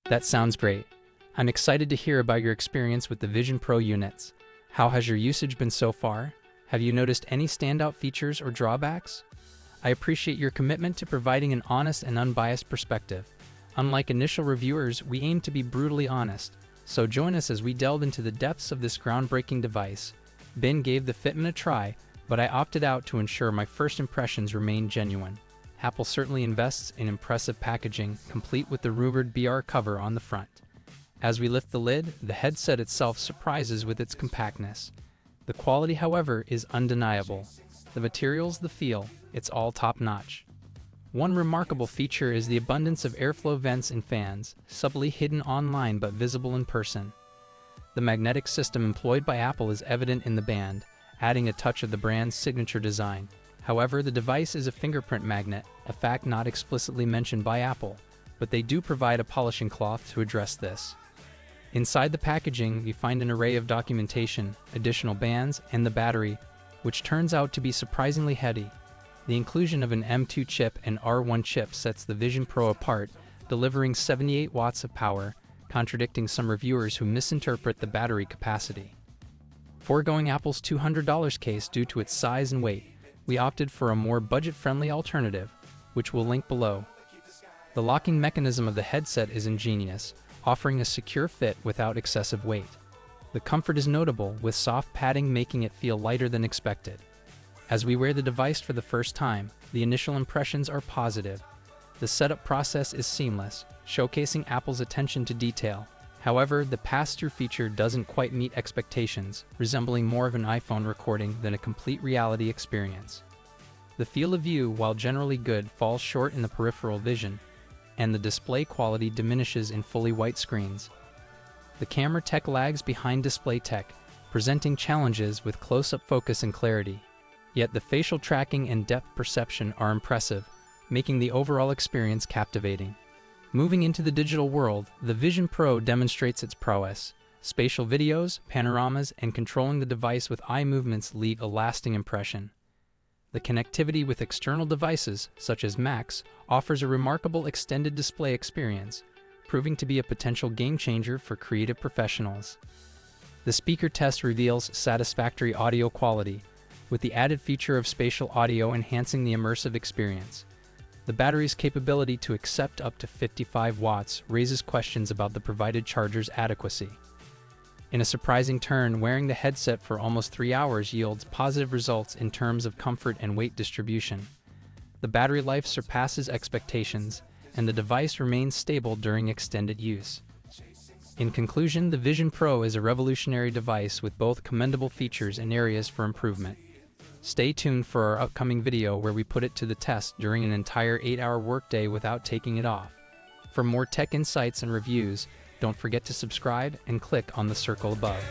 That sounds great. I'm excited to hear about your experience with the Vision Pro units. How has your usage been so far? Have you noticed any standout features or drawbacks? I appreciate your commitment to providing an honest and unbiased perspective. Unlike initial reviewers, we aim to be brutally honest, so join us as we delve into the depths of this groundbreaking device. Ben gave the fitment a try, but I opted out to ensure my first impressions remain genuine. Apple certainly invests in impressive packaging, complete with the rumored BR cover on the front. As we lift the lid, the headset itself surprises with its compactness. The quality, however, is undeniable. The materials, the feel, it's all top-notch. One remarkable feature is the abundance of airflow vents and fans, subtly hidden online but visible in person. The magnetic system employed by Apple is evident in the band, adding a touch of the brand's signature design. However, the device is a fingerprint magnet, a fact not explicitly mentioned by Apple, but they do provide a polishing cloth to address this. Inside the packaging, you find an array of documentation, additional bands, and the battery, which turns out to be surprisingly heavy. The inclusion of an M2 chip and R1 chip sets the Vision Pro apart, delivering 78 watts of power, contradicting some reviewers who misinterpret the battery capacity. Foregoing Apple's $200 case due to its size and weight, we opted for a more budget-friendly alternative, which we'll link below. The locking mechanism of the headset is ingenious, offering a secure fit without excessive weight. The comfort is notable, with soft padding making it feel lighter than expected. As we wear the device for the first time, the initial impressions are positive. The setup process is seamless, showcasing Apple's attention to detail. However, the pass-through feature doesn't quite meet expectations, resembling more of an iPhone recording than a complete reality experience. The field of view, while generally good, falls short in the peripheral vision, and the display quality diminishes in fully white screens. The camera tech lags behind display tech, presenting challenges with close-up focus and clarity. Yet the facial tracking and depth perception are impressive, making the overall experience captivating. Moving into the digital world, the Vision Pro demonstrates its prowess. Spatial videos, panoramas, and controlling the device with eye movements leave a lasting impression. The connectivity with external devices, such as Macs, offers a remarkable extended display experience, proving to be a potential game-changer for creative professionals. The speaker test reveals satisfactory audio quality, with the added feature of spatial audio enhancing the immersive experience. The battery's capability to accept up to 55 watts raises questions about the provided charger's adequacy. In a surprising turn, wearing the headset for almost 3 hours yields positive results in terms of comfort and weight distribution. The battery life surpasses expectations, and the device remains stable during extended use. In conclusion, the Vision Pro is a revolutionary device with both commendable features and areas for improvement. Stay tuned for our upcoming video where we put it to the test during an entire 8-hour workday without taking it off. For more tech insights and reviews, don't forget to subscribe and click on the circle above.